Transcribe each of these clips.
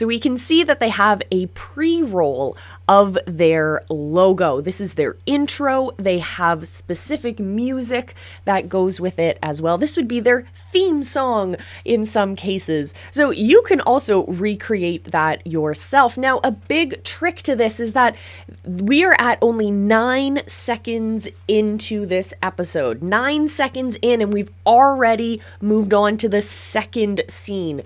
So we can see that they have a pre-roll of their logo. This is their intro. They have specific music that goes with it as well. This would be their theme song in some cases. So you can also recreate that yourself. Now, a big trick to this is that we are at only 9 seconds into this episode. 9 seconds in, and we've already moved on to the second scene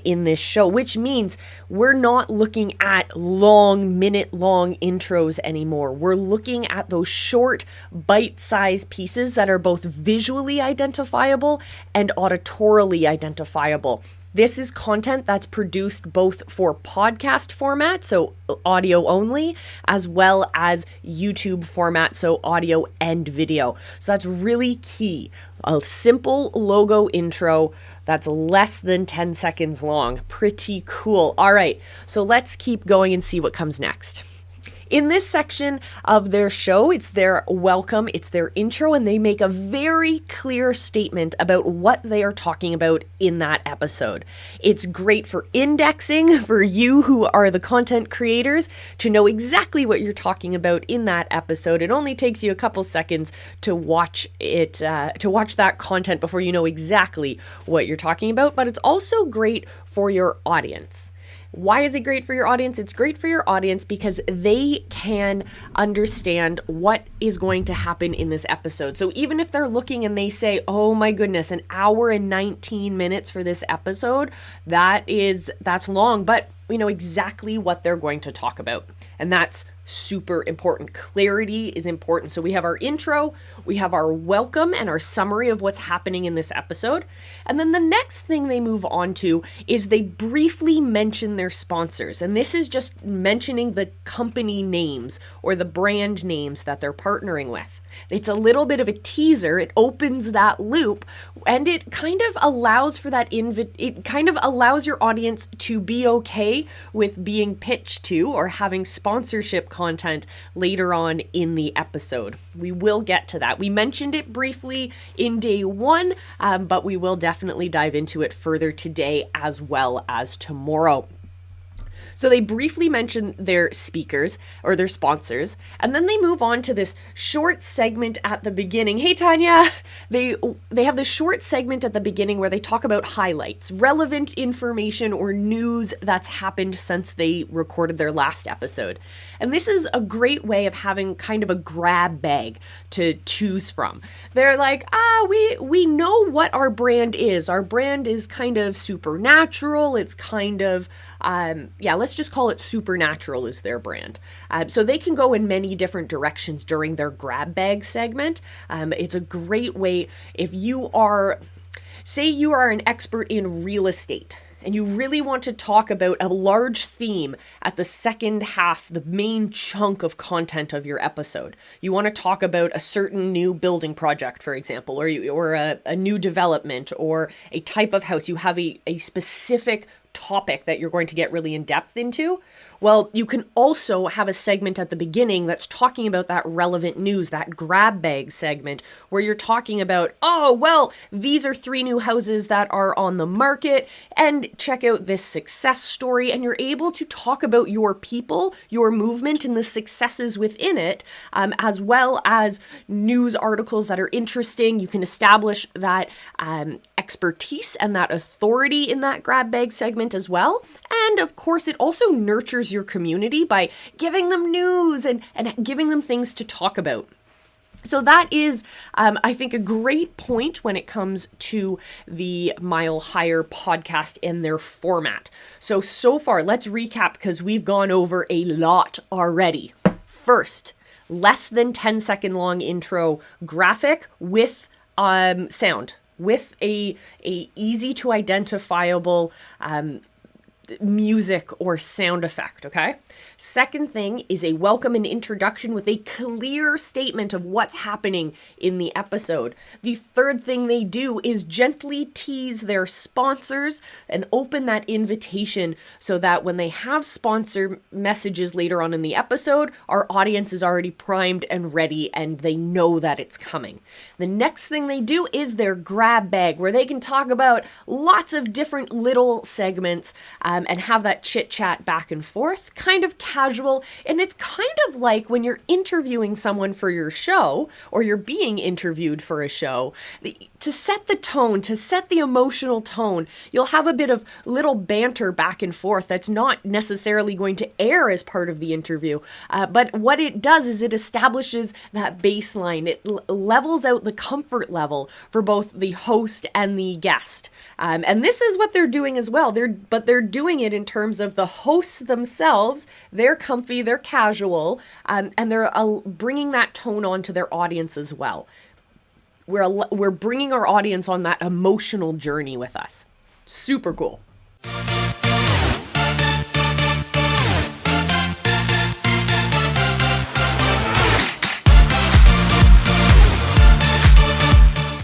in this show, which means we're not looking at minute-long intros anymore. We're looking at those short, bite-sized pieces that are both visually identifiable and auditorily identifiable. This is content that's produced both for podcast format, so audio only, as well as YouTube format, so audio and video. So that's really key. A simple logo intro that's less than 10 seconds long. Pretty cool. All right, so let's keep going and see what comes next. In this section of their show, it's their welcome, it's their intro, and they make a very clear statement about what they are talking about in that episode. It's great for indexing for you who are the content creators to know exactly what you're talking about in that episode. It only takes you a couple seconds to watch it, to watch that content before you know exactly what you're talking about, but it's also great for your audience. Why is it great for your audience? It's great for your audience because they can understand what is going to happen in this episode. So even if they're looking and they say, oh my goodness, an hour and 19 minutes for this episode, that's long, but we know exactly what they're going to talk about. And that's super important. Clarity is important. So we have our intro, we have our welcome and our summary of what's happening in this episode. And then the next thing they move on to is they briefly mention their sponsors. And this is just mentioning the company names or the brand names that they're partnering with. It's a little bit of a teaser. It opens that loop and it kind of allows for that it kind of allows your audience to be okay with being pitched to or having sponsorship content later on in the episode. We will get to that. We mentioned it briefly in day one, but we will definitely dive into it further today as well as tomorrow. So they briefly mention their speakers or their sponsors, and then they move on to this short segment at the beginning. Hey, Tanya, they have this short segment at the beginning where they talk about highlights, relevant information or news that's happened since they recorded their last episode. And this is a great way of having kind of a grab bag to choose from. They're like, we know what our brand is. Our brand is kind of supernatural. It's kind of, let's just call it supernatural is their brand. So they can go in many different directions during their grab bag segment. It's a great way if you are, say you are an expert in real estate and you really want to talk about a large theme at the second half, the main chunk of content of your episode. You want to talk about a certain new building project, for example, or a new development or a type of house. You have a specific topic that you're going to get really in depth into. Well, you can also have a segment at the beginning that's talking about that relevant news, that grab bag segment, where you're talking about, these are 3 new houses that are on the market, and check out this success story. And you're able to talk about your people, your movement, and the successes within it, as well as news articles that are interesting. You can establish that expertise and that authority in that grab bag segment as well. And of course, it also nurtures your community by giving them news and giving them things to talk about. So that is, I think, a great point when it comes to the Mile Higher podcast and their format. So far, let's recap because we've gone over a lot already. First, less than 10-second long intro graphic with sound, with a easy to identifiable music or sound effect, okay? Second thing is a welcome and introduction with a clear statement of what's happening in the episode. The third thing they do is gently tease their sponsors and open that invitation so that when they have sponsor messages later on in the episode, our audience is already primed and ready and they know that it's coming. The next thing they do is their grab bag, where they can talk about lots of different little segments and have that chit chat back and forth, kind of casual. And it's kind of like when you're interviewing someone for your show, or you're being interviewed for a show, to set the tone, to set the emotional tone, you'll have a bit of little banter back and forth that's not necessarily going to air as part of the interview. But what it does is it establishes that baseline. It levels out the comfort level for both the host and the guest. And this is what they're doing as well. They're doing it in terms of the hosts themselves. They're comfy, they're casual, and they're bringing that tone onto their audience as well. We're bringing our audience on that emotional journey with us. Super cool.